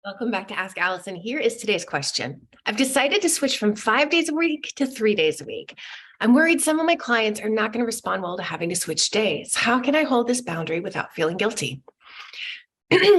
Welcome back to Ask Allison. Here is today's question. I've decided to switch from 5 days a week to 3 days a week. I'm worried some of my clients are not going to respond well to having to switch days. How can I hold this boundary without feeling guilty?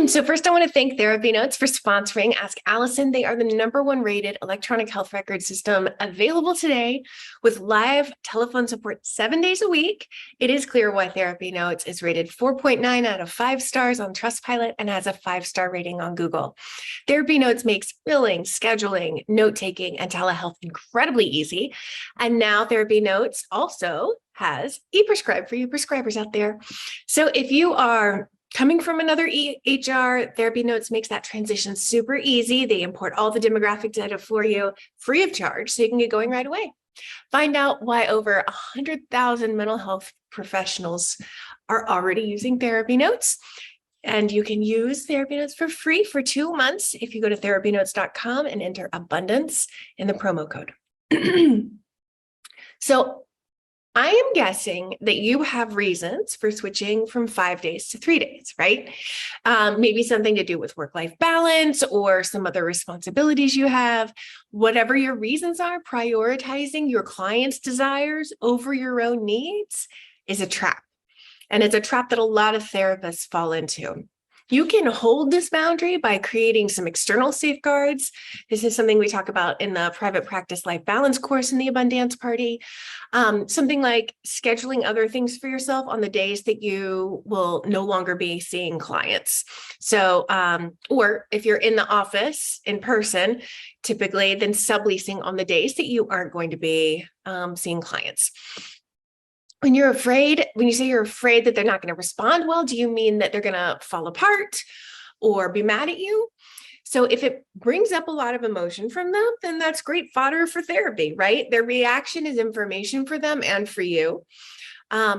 So first, I want to thank Therapy Notes for sponsoring Ask Allison. They are the #1 rated electronic health record system available today with live telephone support 7 days a week. It is clear why Therapy Notes is rated 4.9 out of 5 stars on Trustpilot and has a 5-star rating on Google. Therapy Notes makes billing, scheduling, note-taking, and telehealth incredibly easy. And now Therapy Notes also has e-prescribe for you prescribers out there. So if you are coming from another EHR, Therapy Notes makes that transition super easy. They import all the demographic data for you free of charge, so you can get going right away. Find out why over 100,000 mental health professionals are already using Therapy Notes. And you can use Therapy Notes for free for 2 months if you go to therapynotes.com and enter abundance in the promo code. So I am guessing that you have reasons for switching from 5 days to 3 days, right? Maybe something to do with work-life balance or some other responsibilities you have. Whatever your reasons are, prioritizing your client's desires over your own needs is a trap. And it's a trap that a lot of therapists fall into. You can hold this boundary by creating some external safeguards. This is something we talk about in the private practice life balance course in the Abundance Party. Something like scheduling other things for yourself on the days that you will no longer be seeing clients. So, or if you're in the office in person, typically then subleasing on the days that you aren't going to be seeing clients. When you say you're afraid that they're not going to respond well, do you mean that they're going to fall apart or be mad at you? So if it brings up a lot of emotion from them, then that's great fodder for therapy, right? Their reaction is information for them and for you.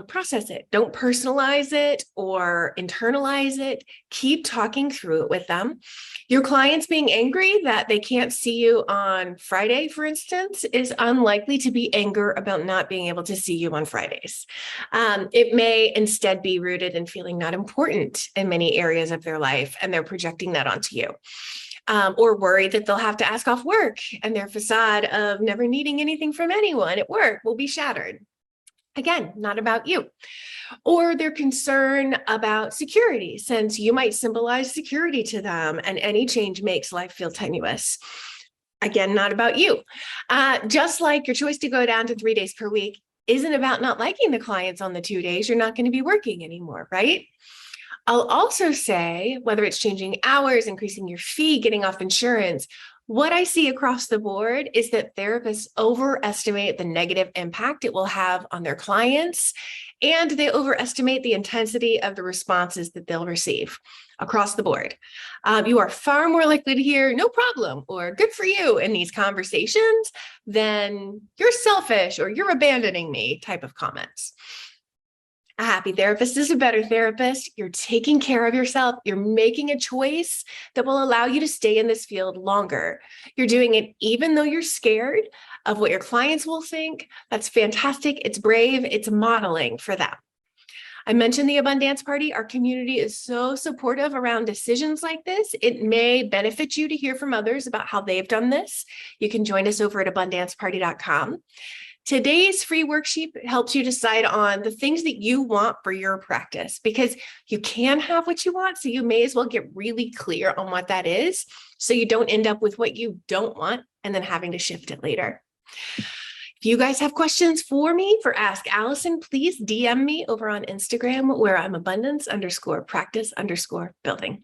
Process it. Don't personalize it or internalize it. Keep talking through it with them. Your clients being angry that they can't see you on Friday, for instance, is unlikely to be anger about not being able to see you on Fridays. It may instead be rooted in feeling not important in many areas of their life, and they're projecting that onto you. Or worried that they'll have to ask off work and their facade of never needing anything from anyone at work will be shattered. Again, not about you. Or their concern about security, since you might symbolize security to them and any change makes life feel tenuous. Again, not about you. Just like your choice to go down to 3 days per week isn't about not liking the clients on the 2 days you're not going to be working anymore, right? I'll also say, whether it's changing hours, increasing your fee, getting off insurance, what I see across the board is that therapists overestimate the negative impact it will have on their clients, and they overestimate the intensity of the responses that they'll receive across the board. You are far more likely to hear "no problem" or "good for you" in these conversations than "you're selfish" or "you're abandoning me" type of comments. A happy therapist is a better therapist. You're taking care of yourself. You're making a choice that will allow you to stay in this field longer. You're doing it even though you're scared of what your clients will think. That's fantastic. It's brave. It's modeling for them. I mentioned the Abundance Party. Our community is so supportive around decisions like this. It may benefit you to hear from others about how they've done this. You can join us over at abundanceparty.com. Today's free worksheet helps you decide on the things that you want for your practice, because you can have what you want. So you may as well get really clear on what that is, so you don't end up with what you don't want and then having to shift it later. If you guys have questions for me for Ask Allison, please DM me over on Instagram, where I'm abundance_practice_building.